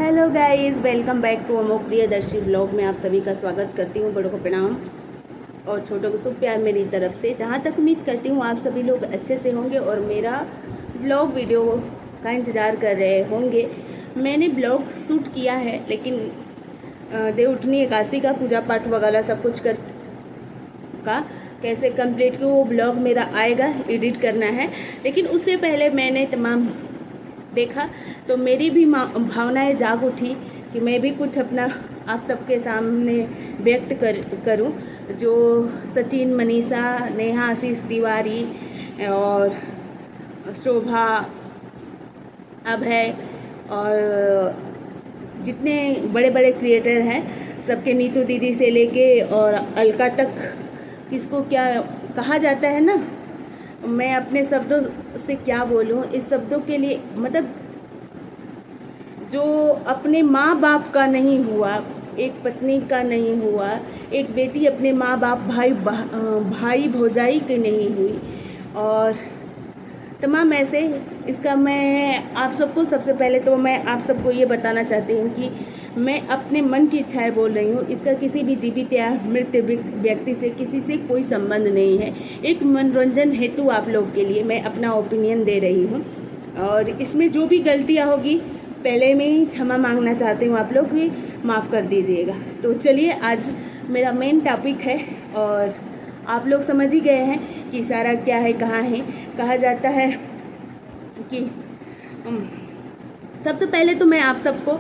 Hello guys, welcome back to Amo Priyadarshi blog में आप सभी का स्वागत करती हूँ। बड़ों को प्रणाम और छोटों को शुभ प्यार मेरी तरफ से। जहाँ तक उम्मीद करती हूँ आप सभी लोग अच्छे से होंगे और मेरा ब्लॉग वीडियो का इंतज़ार कर रहे होंगे। मैंने ब्लॉग शूट किया है, लेकिन देवउठनी एकादशी का पूजा पाठ वगैरह सब कुछ कर का कैसे कंप्लीट कि वो ब्लॉग मेरा आएगा, एडिट करना है। लेकिन उससे पहले मैंने तमाम देखा तो मेरी भी भावनाएं जाग उठी कि मैं भी कुछ अपना आप सबके सामने व्यक्त करूं। जो सचिन, मनीषा, नेहा, आशीष तिवारी और शोभा, अभय और जितने बड़े बड़े क्रिएटर हैं सबके, नीतू दीदी से लेके और अलका तक, किसको क्या कहा जाता है ना, मैं अपने शब्दों से क्या बोलूं। इस शब्दों के लिए मतलब जो अपने माँ बाप का नहीं हुआ, एक पत्नी का नहीं हुआ, एक बेटी अपने माँ बाप भाई भौजाई की नहीं हुई, और तमाम ऐसे। इसका मैं आप सबको सबसे पहले तो मैं आप सबको ये बताना चाहती हूँ कि मैं अपने मन की इच्छाएं बोल रही हूँ। इसका किसी भी जीवित या मृत व्यक्ति से, किसी से कोई संबंध नहीं है। एक मनोरंजन हेतु आप लोग के लिए मैं अपना ओपिनियन दे रही हूँ, और इसमें जो भी गलतियाँ होगी पहले में ही क्षमा मांगना चाहती हूँ, आप लोग भी माफ़ कर दीजिएगा। तो चलिए, आज मेरा मेन टॉपिक है और आप लोग समझ ही गए हैं कि सारा क्या है, कहाँ है। कहा जाता है कि सबसे पहले तो मैं आप सबको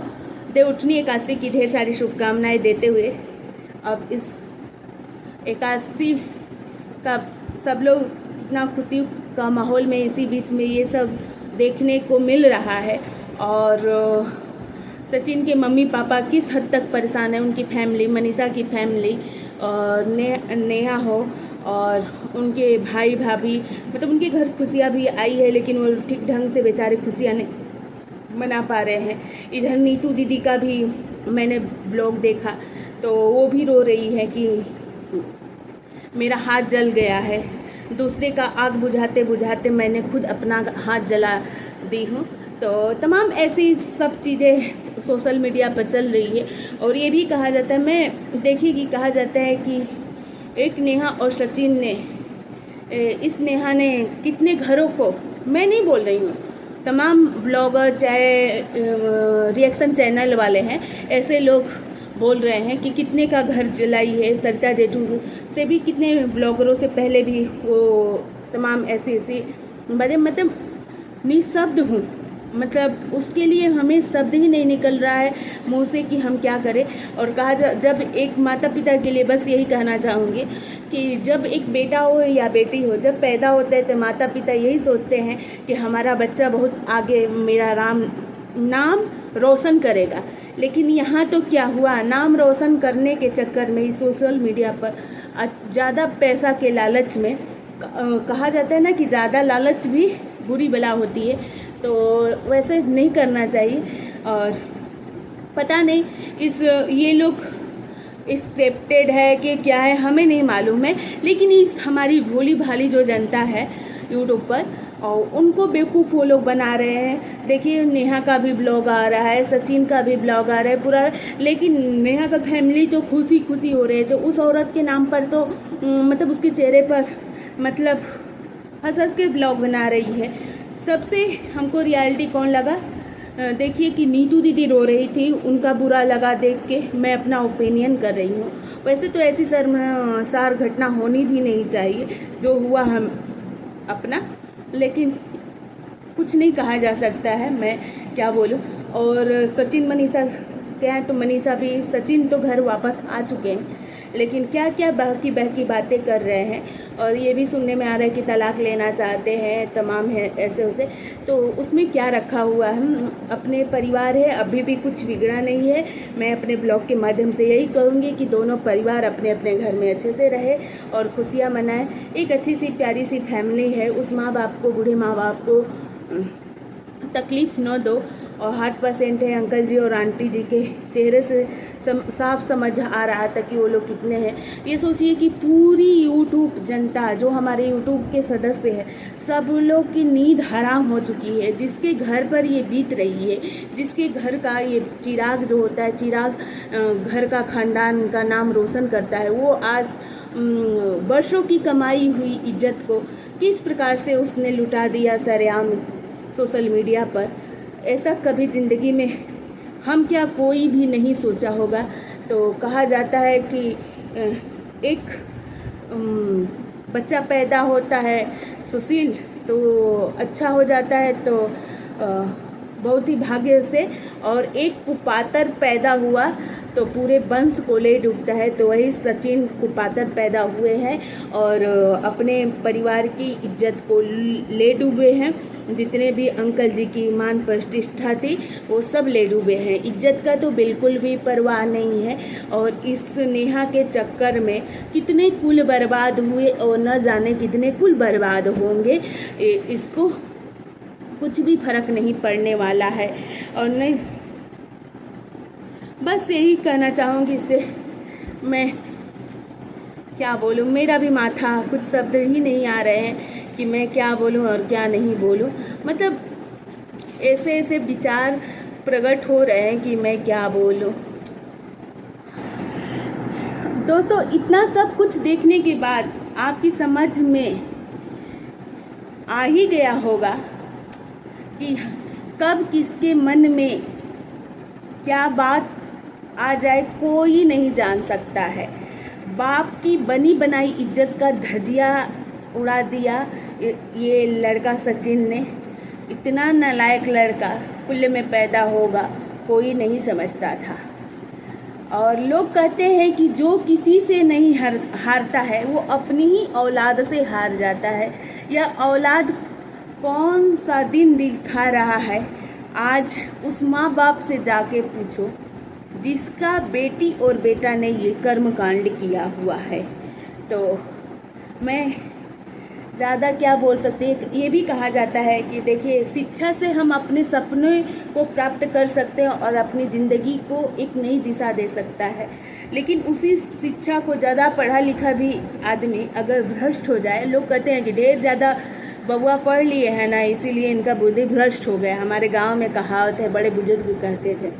देवउठनी एकादशी की ढेर सारी शुभकामनाएं देते हुए, अब इस एकादशी का सब लोग इतना खुशी का माहौल में इसी बीच में ये सब देखने को मिल रहा है। और सचिन के मम्मी पापा किस हद तक परेशान है, उनकी फैमिली, मनीषा की फैमिली और नेहा हो और उनके भाई भाभी, मतलब उनके घर खुशियाँ भी आई है, लेकिन वो ठीक ढंग से बेचारे खुशियाँ नहीं मना पा रहे हैं। इधर नीतू दीदी का भी मैंने ब्लॉग देखा तो वो भी रो रही है कि मेरा हाथ जल गया है। दूसरे का आग बुझाते बुझाते मैंने खुद अपना हाथ जला दी हूँ। तो तमाम ऐसी सब चीज़ें सोशल मीडिया पर चल रही है। और ये भी कहा जाता है, मैं देखिए कि कहा जाता है कि एक नेहा और सचिन ने, इस नेहा ने कितने घरों को, मैं नहीं बोल रही हूँ, तमाम ब्लॉगर चाहे रिएक्शन चैनल वाले हैं, ऐसे लोग बोल रहे हैं कि कितने का घर जलाई है। सरिता जेठू से भी, कितने ब्लॉगरों से पहले भी वो तमाम ऐसी ऐसी बातें, मतलब निशब्द हूँ, मतलब उसके लिए हमें शब्द ही नहीं निकल रहा है मुंह से कि हम क्या करें। और कहा जब एक माता पिता के लिए बस यही कहना चाहूँगी कि जब एक बेटा हो या बेटी हो, जब पैदा होता है तो माता पिता यही सोचते हैं कि हमारा बच्चा बहुत आगे मेरा नाम रोशन करेगा। लेकिन यहाँ तो क्या हुआ, नाम रोशन करने के चक्कर में ही सोशल मीडिया पर ज़्यादा पैसा के लालच में, कहा जाता है ना कि ज़्यादा लालच भी बुरी बला होती है, तो वैसे नहीं करना चाहिए। और पता नहीं ये लोग स्क्रिप्टेड है कि क्या है, हमें नहीं मालूम है। लेकिन इस हमारी भोली भाली जो जनता है यूट्यूब पर, और उनको बेवकूफ़ वो लोग बना रहे हैं। देखिए, नेहा का भी ब्लॉग आ रहा है, सचिन का भी ब्लॉग आ रहा है पूरा, लेकिन नेहा का फैमिली तो खुशी खुशी हो रहे थे उस औरत के नाम पर, तो मतलब उसके चेहरे पर मतलब हंस हंस के ब्लॉग बना रही है। सबसे हमको रियलिटी कौन लगा, देखिए कि नीतू दीदी रो रही थी, उनका बुरा लगा देख के मैं अपना ओपिनियन कर रही हूँ। वैसे तो ऐसी शर्मसार घटना होनी भी नहीं चाहिए, जो हुआ हम अपना, लेकिन कुछ नहीं कहा जा सकता है, मैं क्या बोलूँ। और सचिन मनीषा क्या है, तो मनीषा भी, सचिन तो घर वापस आ चुके हैं, लेकिन क्या क्या बहकी बहकी बातें कर रहे हैं। और ये भी सुनने में आ रहा है कि तलाक लेना चाहते हैं, तमाम है ऐसे उसे। तो उसमें क्या रखा हुआ है, अपने परिवार है, अभी भी कुछ बिगड़ा नहीं है। मैं अपने ब्लॉग के माध्यम से यही कहूँगी कि दोनों परिवार अपने अपने घर में अच्छे से रहे और खुशियाँ मनाएं। एक अच्छी सी प्यारी सी फैमिली है, उस माँ बाप को, बूढ़े माँ बाप को तकलीफ़ न दो। और 100% है। अंकल जी और आंटी जी के चेहरे से साफ समझ आ रहा था कि वो लोग कितने हैं। ये सोचिए कि पूरी यूट्यूब जनता, जो हमारे यूट्यूब के सदस्य हैं, सब लोग की नींद हराम हो चुकी है। जिसके घर पर ये बीत रही है, जिसके घर का ये चिराग जो होता है, चिराग घर का खानदान का नाम रोशन करता है, वो आज वर्षों की कमाई हुई इज्जत को किस प्रकार से उसने लुटा दिया सरेआम सोशल मीडिया पर। ऐसा कभी ज़िंदगी में हम क्या कोई भी नहीं सोचा होगा। तो कहा जाता है कि एक बच्चा पैदा होता है सुशील तो अच्छा हो जाता है, तो बहुत ही भाग्य से, और एक कुपातर पैदा हुआ तो पूरे वंश को ले डूबता है। तो वही सचिन कुपातर पैदा हुए हैं और अपने परिवार की इज्जत को ले डूबे हैं। जितने भी अंकल जी की मान प्रतिष्ठा थी वो सब ले डूबे हैं। इज्जत का तो बिल्कुल भी परवाह नहीं है। और इस नेहा के चक्कर में कितने कुल बर्बाद हुए और न जाने कितने कुल बर्बाद होंगे, इसको कुछ भी फर्क नहीं पड़ने वाला है। और नहीं, बस यही कहना चाहूँगी। इससे मैं क्या बोलूँ, मेरा भी माथा, कुछ शब्द ही नहीं आ रहे हैं कि मैं क्या बोलूँ और क्या नहीं बोलूँ। मतलब ऐसे ऐसे विचार प्रकट हो रहे हैं कि मैं क्या बोलूँ। दोस्तों, इतना सब कुछ देखने के बाद आपकी समझ में आ ही गया होगा कि कब किसके मन में क्या बात आ जाए कोई नहीं जान सकता है। बाप की बनी बनाई इज्जत का धजिया उड़ा दिया ये लड़का सचिन ने। इतना नालायक लड़का कुल्ले में पैदा होगा कोई नहीं समझता था। और लोग कहते हैं कि जो किसी से नहीं हारता है वो अपनी ही औलाद से हार जाता है। यह औलाद कौन सा दिन दिखा रहा है, आज उस माँ बाप से जाके पूछो जिसका बेटी और बेटा ने ये कर्म कांड किया हुआ है। तो मैं ज़्यादा क्या बोल सकते हैं। ये भी कहा जाता है कि देखिए, शिक्षा से हम अपने सपने को प्राप्त कर सकते हैं और अपनी ज़िंदगी को एक नई दिशा दे सकता है। लेकिन उसी शिक्षा को ज़्यादा पढ़ा लिखा भी आदमी अगर भ्रष्ट हो जाए, लोग कहते हैं कि ढेर ज़्यादा बउआ पढ़ लिए हैं ना, इसीलिए इनका बुद्धि भ्रष्ट हो गया। हमारे गांव में कहावत है, बड़े बुजुर्ग कहते थे।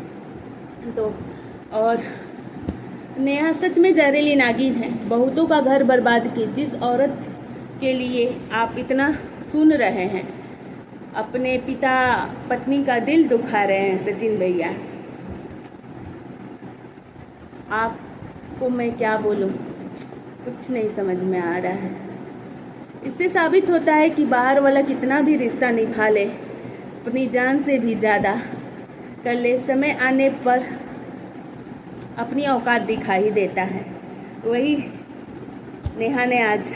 तो और नेहा सच में जहरीली नागिन है, बहुतों का घर बर्बाद की। जिस औरत के लिए आप इतना सुन रहे हैं, अपने पिता पत्नी का दिल दुखा रहे हैं सचिन भैया, आपको मैं क्या बोलूं, कुछ नहीं समझ में आ रहा है। इससे साबित होता है कि बाहर वाला कितना भी रिश्ता निभा ले, अपनी जान से भी ज़्यादा कर ले, समय आने पर अपनी औकात दिखा ही देता है। वही नेहा ने आज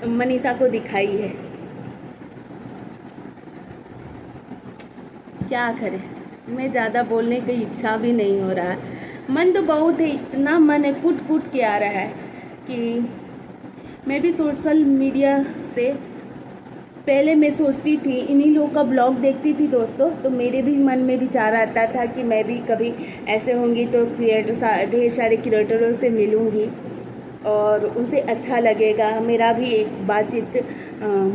मनीषा को दिखाई है। क्या करें, मैं ज़्यादा बोलने की इच्छा भी नहीं हो रहा है। मन तो बहुत है, इतना मन है, कूट कूट के आ रहा है कि मैं भी सोशल मीडिया से पहले मैं सोचती थी, इन्हीं लोगों का ब्लॉग देखती थी दोस्तों, तो मेरे भी मन में विचार आता था कि मैं भी कभी ऐसे होंगी तो ढेर सारे क्रिएटरों से मिलूंगी और उनसे अच्छा लगेगा, मेरा भी एक बातचीत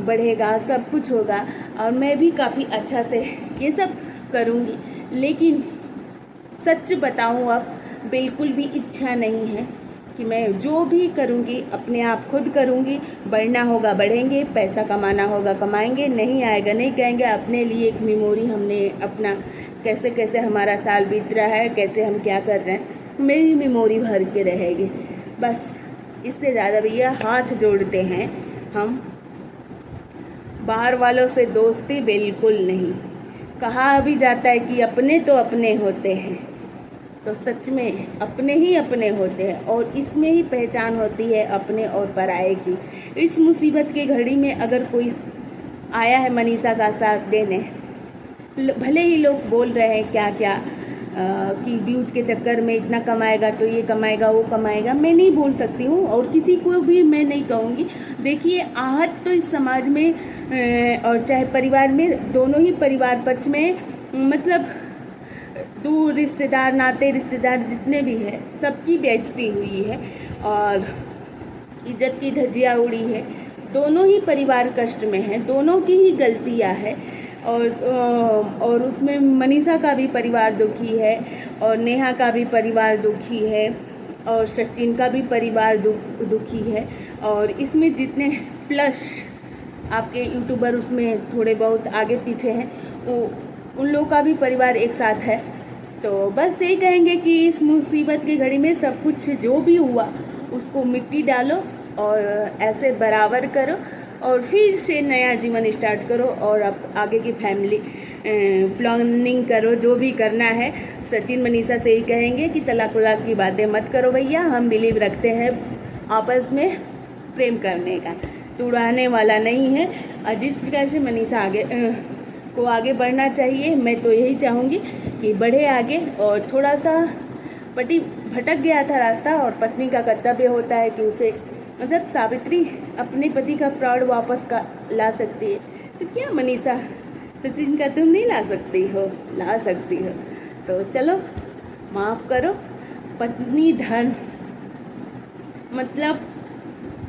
बढ़ेगा, सब कुछ होगा और मैं भी काफ़ी अच्छा से ये सब करूंगी। लेकिन सच बताऊं, अब बिल्कुल भी इच्छा नहीं है कि मैं जो भी करूंगी अपने आप खुद करूंगी। बढ़ना होगा बढ़ेंगे, पैसा कमाना होगा कमाएंगे, नहीं आएगा नहीं कहेंगे। अपने लिए एक मेमोरी हमने अपना कैसे कैसे हमारा साल बीत रहा है, कैसे हम क्या कर रहे हैं, मेरी मेमोरी भर के रहेगी बस। इससे ज़्यादा भैया हाथ जोड़ते हैं हम, बाहर वालों से दोस्ती बिल्कुल नहीं। कहा भी जाता है कि अपने तो अपने होते हैं, तो सच में अपने ही अपने होते हैं और इसमें ही पहचान होती है अपने और पराये की। इस मुसीबत की घड़ी में अगर कोई आया है मनीषा का साथ देने, भले ही लोग बोल रहे हैं क्या क्या कि व्यूज के चक्कर में इतना कमाएगा तो ये कमाएगा वो कमाएगा, मैं नहीं बोल सकती हूँ और किसी को भी मैं नहीं कहूँगी। देखिए, आहत तो इस समाज में और चाहे परिवार में, दोनों ही परिवार पक्ष में, मतलब दूर रिश्तेदार, नाते रिश्तेदार जितने भी हैं, सबकी बेइज्जती हुई है और इज्जत की धज्जियाँ उड़ी है। दोनों ही परिवार कष्ट में है, दोनों की ही गलतियाँ है और उसमें मनीषा का भी परिवार दुखी है और नेहा का भी परिवार दुखी है और सचिन का भी परिवार दुखी है। और इसमें जितने प्लस आपके यूट्यूबर उसमें थोड़े बहुत आगे पीछे हैं, उन लोगों का भी परिवार एक साथ है। तो बस यही कहेंगे कि इस मुसीबत की घड़ी में सब कुछ जो भी हुआ उसको मिट्टी डालो और ऐसे बराबर करो और फिर से नया जीवन स्टार्ट करो और अब आगे की फैमिली प्लानिंग करो, जो भी करना है। सचिन मनीषा से ही कहेंगे कि तलाक वलाक की बातें मत करो भैया, हम बिलीव रखते हैं आपस में प्रेम करने का, तुड़ाने वाला नहीं है। और जिस प्रकार से मनीषा को आगे बढ़ना चाहिए, मैं तो यही चाहूँगी कि बढ़े आगे। और थोड़ा सा पति भटक गया था रास्ता और पत्नी का कर्तव्य होता है कि उसे, जब सावित्री अपने पति का प्राण वापस ला सकती है तो क्या मनीषा सचिन का तुम नहीं ला सकती हो? ला सकती हो। तो चलो माफ़ करो। पत्नी धर्म, मतलब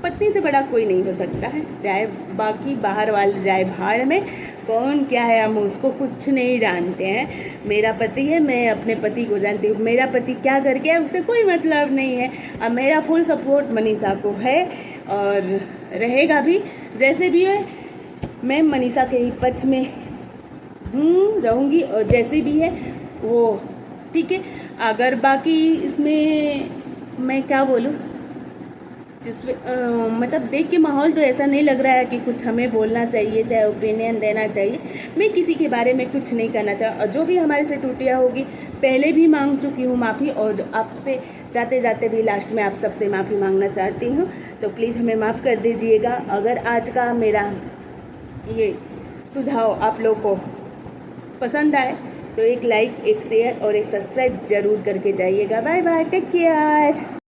पत्नी से बड़ा कोई नहीं हो सकता है, चाहे बाकी बाहर वाले जाए भाड़ में, कौन क्या है हम उसको कुछ नहीं जानते हैं। मेरा पति है, मैं अपने पति को जानती हूँ, मेरा पति क्या करके है उससे कोई मतलब नहीं है। अब मेरा फुल सपोर्ट मनीषा को है और रहेगा भी, जैसे भी है मैं मनीषा के ही पक्ष में रहूँगी और जैसे भी है वो ठीक है। अगर बाकी इसमें मैं क्या बोलूँ, जिसमें मतलब देख के माहौल तो ऐसा नहीं लग रहा है कि कुछ हमें बोलना चाहिए, चाहे ओपिनियन देना चाहिए। मैं किसी के बारे में कुछ नहीं करना चाहती और जो भी हमारे से टूटियाँ होगी पहले भी मांग चुकी हूँ माफ़ी और आपसे जाते जाते भी लास्ट में आप सबसे माफ़ी मांगना चाहती हूँ। तो प्लीज़ हमें माफ़ कर दीजिएगा। अगर आज का मेरा ये सुझाव आप लोग को पसंद आए तो एक लाइक, एक शेयर और एक सब्सक्राइब जरूर करके जाइएगा। Bye bye, take care.